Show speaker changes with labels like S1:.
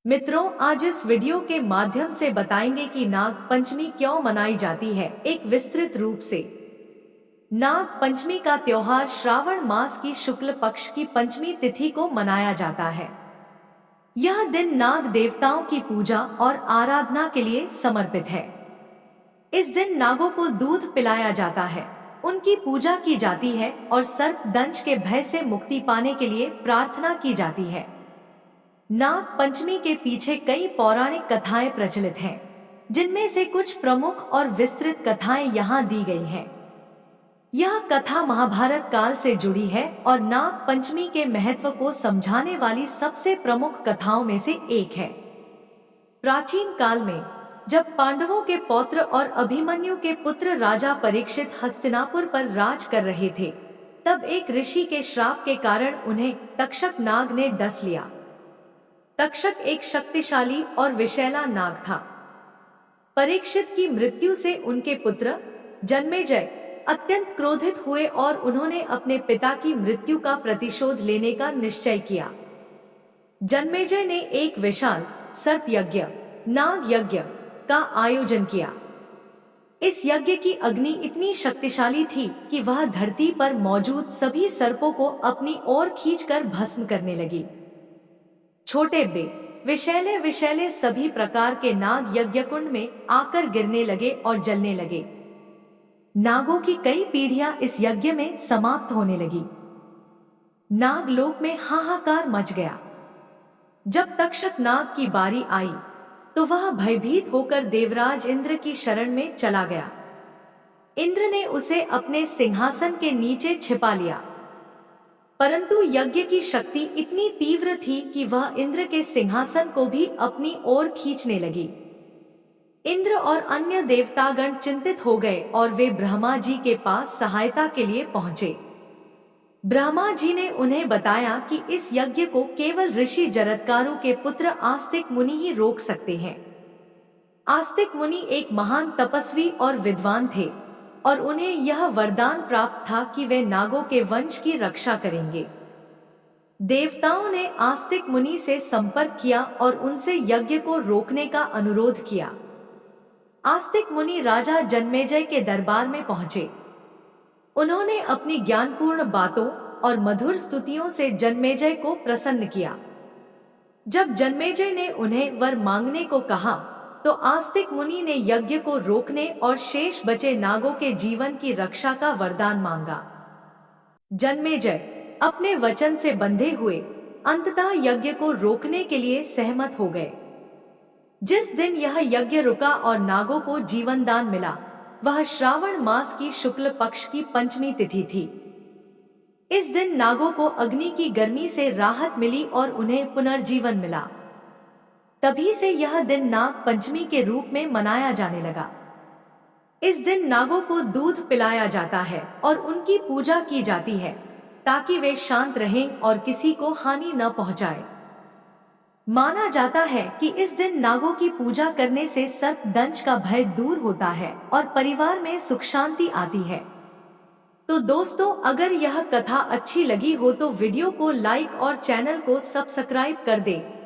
S1: मित्रों, आज इस वीडियो के माध्यम से बताएंगे कि नाग पंचमी क्यों मनाई जाती है, एक विस्तृत रूप से। नाग पंचमी का त्योहार श्रावण मास की शुक्ल पक्ष की पंचमी तिथि को मनाया जाता है। यह दिन नाग देवताओं की पूजा और आराधना के लिए समर्पित है। इस दिन नागों को दूध पिलाया जाता है, उनकी पूजा की जाती है और सर्प दंश के भय से मुक्ति पाने के लिए प्रार्थना की जाती है। नाग पंचमी के पीछे कई पौराणिक कथाएं प्रचलित हैं, जिनमें से कुछ प्रमुख और विस्तृत कथाएं यहाँ दी गई हैं। यह कथा महाभारत काल से जुड़ी है और नाग पंचमी के महत्व को समझाने वाली सबसे प्रमुख कथाओं में से एक है। प्राचीन काल में जब पांडवों के पौत्र और अभिमन्यु के पुत्र राजा परीक्षित हस्तिनापुर पर राज कर रहे थे, तब एक ऋषि के श्राप के कारण उन्हें तक्षक नाग ने डस लिया। तक्षक एक शक्तिशाली और विषैला नाग था। परीक्षित की मृत्यु से उनके पुत्र जन्मेजय अत्यंत क्रोधित हुए और उन्होंने अपने पिता की मृत्यु का प्रतिशोध लेने का निश्चय किया। जन्मेजय ने एक विशाल सर्प यज्ञ, नाग यज्ञ का आयोजन किया। इस यज्ञ की अग्नि इतनी शक्तिशाली थी कि वह धरती पर मौजूद सभी सर्पों को अपनी ओर खींचकर भस्म करने लगी। छोटे बड़े विषैले विषैले सभी प्रकार के नाग यज्ञ कुंड में आकर गिरने लगे और जलने लगे। नागों की कई पीढ़ियां इस यज्ञ में समाप्त होने लगी। नागलोक में हाहाकार मच गया। जब तक्षक नाग की बारी आई तो वह भयभीत होकर देवराज इंद्र की शरण में चला गया। इंद्र ने उसे अपने सिंहासन के नीचे छिपा लिया, परंतु यज्ञ की शक्ति इतनी तीव्र थी कि वह इंद्र के सिंहासन को भी अपनी ओर खींचने लगी। इंद्र और अन्य देवतागण चिंतित हो गए और वे ब्रह्मा जी के पास सहायता के लिए पहुंचे। ब्रह्मा जी ने उन्हें बताया कि इस यज्ञ को केवल ऋषि जरत्कारु के पुत्र आस्तिक मुनि ही रोक सकते हैं। आस्तिक मुनि एक महान तपस्वी और विद्वान थे और उन्हें यह वरदान प्राप्त था कि वे नागों के वंश की रक्षा करेंगे। देवताओं ने आस्तिक मुनि से संपर्क किया और उनसे यज्ञ को रोकने का अनुरोध किया। आस्तिक मुनि राजा जन्मेजय के दरबार में पहुंचे। उन्होंने अपनी ज्ञानपूर्ण बातों और मधुर स्तुतियों से जन्मेजय को प्रसन्न किया। जब जन्मेजय ने उन्हें वर मांगने को कहा तो आस्तिक मुनि ने यज्ञ को रोकने और शेष बचे नागों के जीवन की रक्षा का वरदान मांगा। जन्मेजय अपने वचन से बंधे हुए अंततः यज्ञ को रोकने के लिए सहमत हो गए। जिस दिन यह यज्ञ रुका और नागों को जीवन दान मिला, वह श्रावण मास की शुक्ल पक्ष की पंचमी तिथि थी। इस दिन नागों को अग्नि की गर्मी से राहत मिली और उन्हें पुनर्जीवन मिला। तभी से यह दिन नाग पंचमी के रूप में मनाया जाने लगा। इस दिन नागों को दूध पिलाया जाता है और उनकी पूजा की जाती है ताकि वे शांत रहें और किसी को हानि न पहुंचाए। माना जाता है कि इस दिन नागों की पूजा करने से सर्प दंश का भय दूर होता है और परिवार में सुख शांति आती है। तो दोस्तों, अगर यह कथा अच्छी लगी हो तो वीडियो को लाइक और चैनल को सब्सक्राइब कर दें